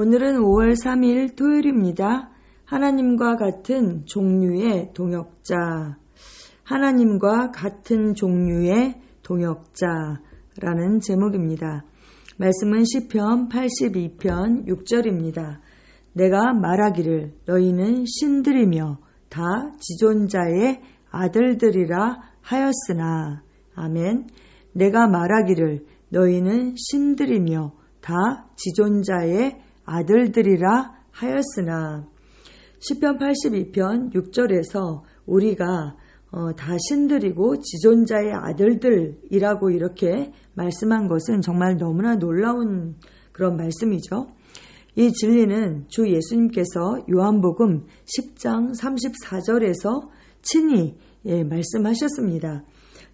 오늘은 5월 3일 토요일입니다. 하나님과 같은 종류의 동역자, 하나님과 같은 종류의 동역자라는 제목입니다. 말씀은 시편 82편 6절입니다. 내가 말하기를 너희는 신들이며 다 지존자의 아들들이라 하였으나. 아멘. 내가 말하기를 너희는 신들이며 다 지존자의 아들들이라 하였으나. 시편 82편 6절에서 우리가 다 신들이고 지존자의 아들들이라고 이렇게 말씀한 것은 정말 너무나 놀라운 그런 말씀이죠. 이 진리는 주 예수님께서 요한복음 10장 34절에서 친히 말씀하셨습니다.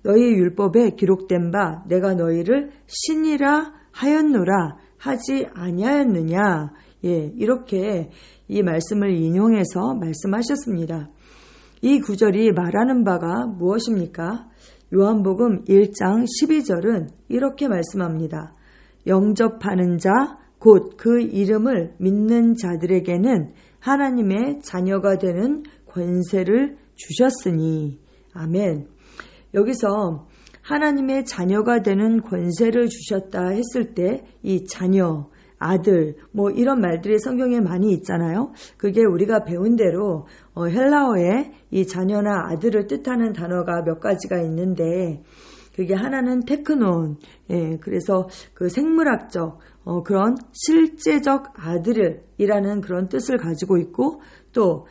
너희 율법에 기록된 바 내가 너희를 신이라 하였노라 하지 아니하였느냐. 이렇게 이 말씀을 인용해서 말씀하셨습니다. 이 구절이 말하는 바가 무엇입니까? 요한복음 1장 12절은 이렇게 말씀합니다. 영접하는 자, 곧 그 이름을 믿는 자들에게는 하나님의 자녀가 되는 권세를 주셨으니. 아멘. 여기서 하나님의 자녀가 되는 권세를 주셨다 했을 때 이 자녀, 아들, 이런 말들이 성경에 많이 있잖아요. 그게 우리가 배운 대로 헬라어에 이 자녀나 아들을 뜻하는 단어가 몇 가지가 있는데, 그게 하나는 테크논, 그래서 그 생물학적, 그런 실제적 아들이라는 그런 뜻을 가지고 있고, 또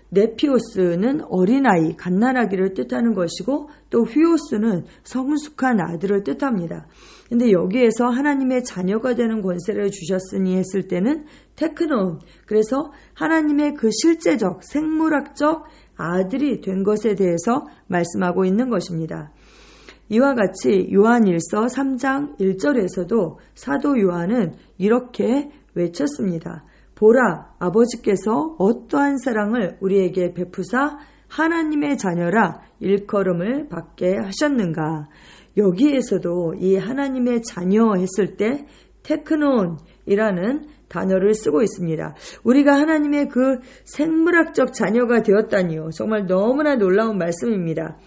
네피오스는 어린아이, 갓난아기를 뜻하는 것이고, 또 휘오스는 성숙한 아들을 뜻합니다. 근데 여기에서 하나님의 자녀가 되는 권세를 주셨으니 했을 때는 테크논, 그래서 하나님의 그 실제적, 생물학적 아들이 된 것에 대해서 말씀하고 있는 것입니다. 이와 같이 요한일서 3장 1절에서도 사도 요한은 이렇게 외쳤습니다. 보라, 아버지께서 어떠한 사랑을 우리에게 베푸사 하나님의 자녀라 일컬음을 받게 하셨는가. 여기에서도 이 하나님의 자녀 했을 때 테크논이라는 단어를 쓰고 있습니다. 우리가 하나님의 그 생물학적 자녀가 되었다니요. 정말 너무나 놀라운 말씀입니다.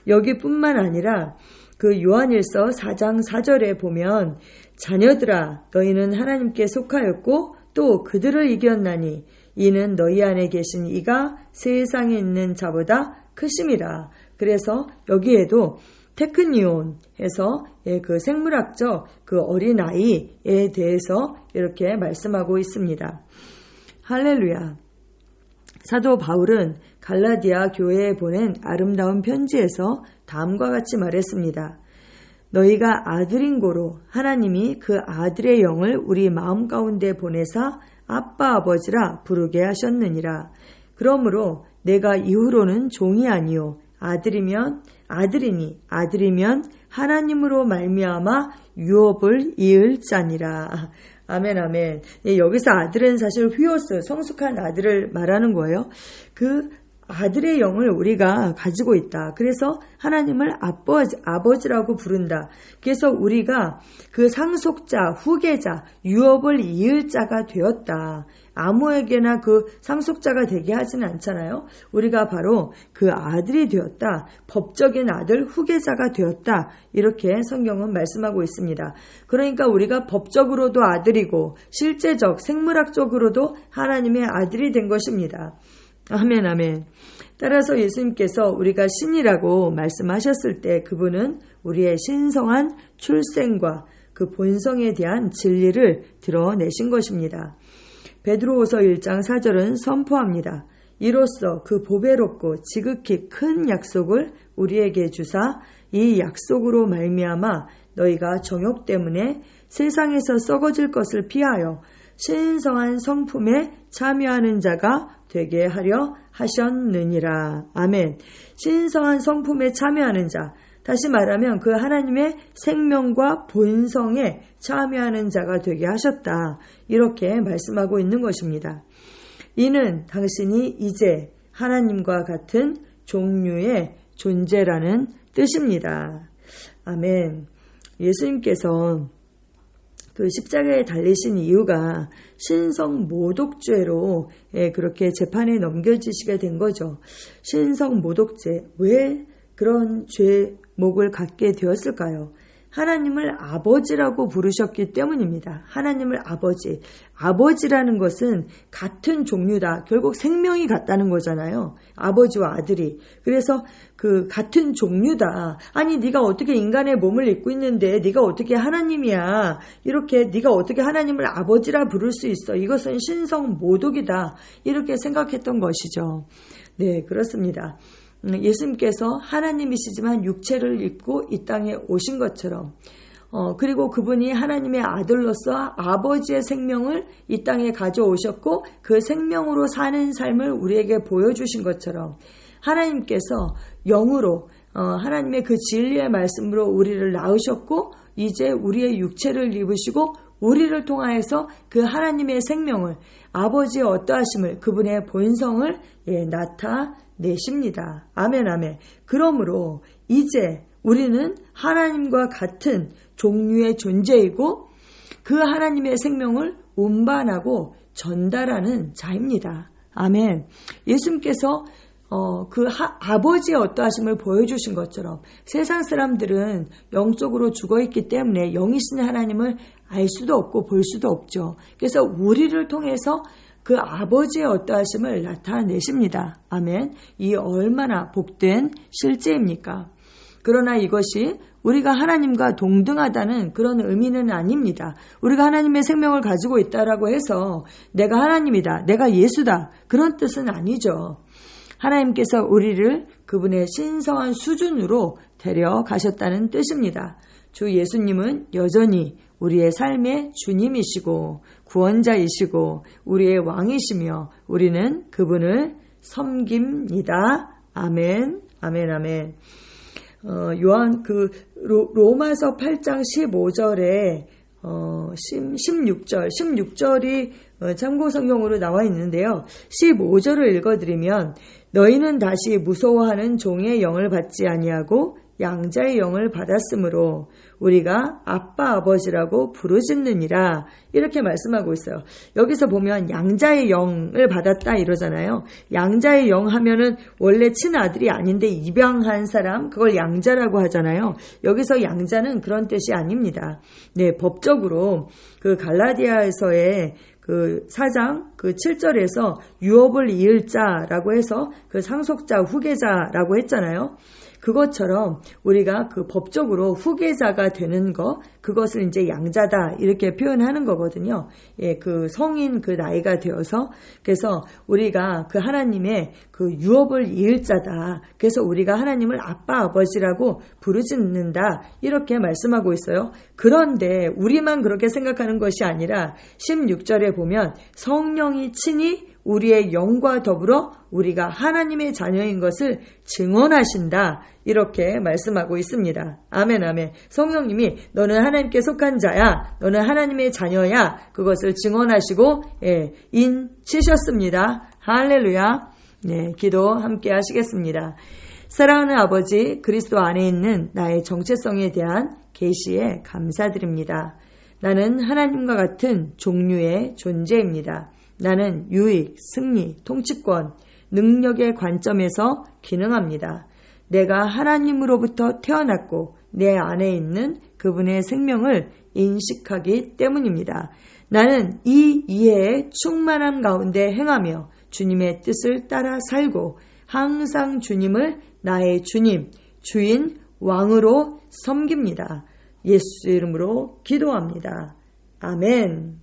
여기뿐만 아니라 그 요한일서 4장 4절에 보면 자녀들아 너희는 하나님께 속하였고 또 그들을 이겼나니 이는 너희 안에 계신 이가 세상에 있는 자보다 크심이라. 그래서 여기에도 테크니온 해서 그 생물학적 그 어린아이에 대해서 이렇게 말씀하고 있습니다. 할렐루야. 사도 바울은 갈라디아 교회에 보낸 아름다운 편지에서 다음과 같이 말했습니다. 너희가 아들인 고로 하나님이 그 아들의 영을 우리 마음 가운데 보내사 아빠 아버지라 부르게 하셨느니라. 그러므로 내가 이후로는 종이 아니요 아들이면 아들이니 아들이면 하나님으로 말미암아 유업을 이을 자니라. 아멘 아멘. 여기서 아들은 사실 휘오스, 성숙한 아들을 말하는 거예요. 그 아들의 영을 우리가 가지고 있다. 그래서 하나님을 아버지라고 부른다. 그래서 우리가 그 상속자, 후계자, 유업을 이을 자가 되었다. 아무에게나 그 상속자가 되게 하지는 않잖아요. 우리가 바로 그 아들이 되었다. 법적인 아들, 후계자가 되었다. 이렇게 성경은 말씀하고 있습니다. 그러니까 우리가 법적으로도 아들이고 실제적, 생물학적으로도 하나님의 아들이 된 것입니다. 아멘 아멘. 따라서 예수님께서 우리가 신이라고 말씀하셨을 때 그분은 우리의 신성한 출생과 그 본성에 대한 진리를 드러내신 것입니다. 베드로후서 1장 4절은 선포합니다. 이로써 그 보배롭고 지극히 큰 약속을 우리에게 주사 이 약속으로 말미암아 너희가 정욕 때문에 세상에서 썩어질 것을 피하여 신성한 성품에 참여하는 자가 되게 하려 하셨느니라. 아멘. 신성한 성품에 참여하는 자, 다시 말하면 그 하나님의 생명과 본성에 참여하는 자가 되게 하셨다. 이렇게 말씀하고 있는 것입니다. 이는 당신이 이제 하나님과 같은 종류의 존재라는 뜻입니다. 아멘. 예수님께서 그 십자가에 달리신 이유가 신성 모독죄로 그렇게 재판에 넘겨지시게 된 거죠. 신성 모독죄, 왜 그런 죄목을 갖게 되었을까요? 하나님을 아버지라고 부르셨기 때문입니다. 하나님을 아버지. 아버지라는 것은 같은 종류다. 결국 생명이 같다는 거잖아요. 아버지와 아들이. 그래서 그 같은 종류다. 아니 네가 어떻게 인간의 몸을 입고 있는데 네가 어떻게 하나님이야. 이렇게 네가 어떻게 하나님을 아버지라 부를 수 있어. 이것은 신성 모독이다. 이렇게 생각했던 것이죠. 네, 그렇습니다. 예수님께서 하나님이시지만 육체를 입고 이 땅에 오신 것처럼 그리고 그분이 하나님의 아들로서 아버지의 생명을 이 땅에 가져오셨고 그 생명으로 사는 삶을 우리에게 보여주신 것처럼 하나님께서 영으로 하나님의 그 진리의 말씀으로 우리를 낳으셨고 이제 우리의 육체를 입으시고 우리를 통하여서 그 하나님의 생명을 아버지의 어떠하심을 그분의 본성을 나타내십니다. 아멘 아멘. 그러므로 이제 우리는 하나님과 같은 종류의 존재이고 그 하나님의 생명을 운반하고 전달하는 자입니다. 아멘. 예수님께서 그 아버지의 어떠하심을 보여주신 것처럼 세상 사람들은 영적으로 죽어있기 때문에 영이신 하나님을 알 수도 없고 볼 수도 없죠. 그래서 우리를 통해서 그 아버지의 어떠하심을 나타내십니다. 아멘. 이 얼마나 복된 실제입니까? 그러나 이것이 우리가 하나님과 동등하다는 그런 의미는 아닙니다. 우리가 하나님의 생명을 가지고 있다라고 해서 내가 하나님이다, 내가 예수다 그런 뜻은 아니죠. 하나님께서 우리를 그분의 신성한 수준으로 데려가셨다는 뜻입니다. 주 예수님은 여전히 우리의 삶의 주님이시고 구원자이시고 우리의 왕이시며 우리는 그분을 섬깁니다. 아멘, 아멘, 아멘. 요한 로마서 8장 15절에 16절이 참고성경으로 나와 있는데요. 15절을 읽어드리면 너희는 다시 무서워하는 종의 영을 받지 아니하고 양자의 영을 받았으므로 우리가 아빠 아버지라고 부르짖느니라 이렇게 말씀하고 있어요. 여기서 보면 양자의 영을 받았다 이러잖아요. 양자의 영 하면은 원래 친아들이 아닌데 입양한 사람 그걸 양자라고 하잖아요. 여기서 양자는 그런 뜻이 아닙니다. 네, 법적으로 그 갈라디아에서의 그 4장 그 7절에서 유업을 이을 자라고 해서 그 상속자 후계자라고 했잖아요. 그것처럼 우리가 그 법적으로 후계자가 되는 거, 그것을 이제 양자다 이렇게 표현하는 거거든요. 예, 그 성인 그 나이가 되어서 그래서 우리가 그 하나님의 그 유업을 이을 자다. 그래서 우리가 하나님을 아빠 아버지라고 부르짖는다 이렇게 말씀하고 있어요. 그런데 우리만 그렇게 생각하는 것이 아니라 16절에 보면 성령이 친히 우리의 영과 더불어 우리가 하나님의 자녀인 것을 증언하신다 이렇게 말씀하고 있습니다. 아멘 아멘. 성령님이 너는 하나님께 속한 자야, 너는 하나님의 자녀야, 그것을 증언하시고 인치셨습니다. 할렐루야. 네, 기도 함께 하시겠습니다. 사랑하는 아버지, 그리스도 안에 있는 나의 정체성에 대한 계시에 감사드립니다. 나는 하나님과 같은 종류의 존재입니다. 나는 유익, 승리, 통치권, 능력의 관점에서 기능합니다. 내가 하나님으로부터 태어났고 내 안에 있는 그분의 생명을 인식하기 때문입니다. 나는 이 이해의 충만함 가운데 행하며 주님의 뜻을 따라 살고 항상 주님을 나의 주님, 주인, 왕으로 섬깁니다. 예수 이름으로 기도합니다. 아멘.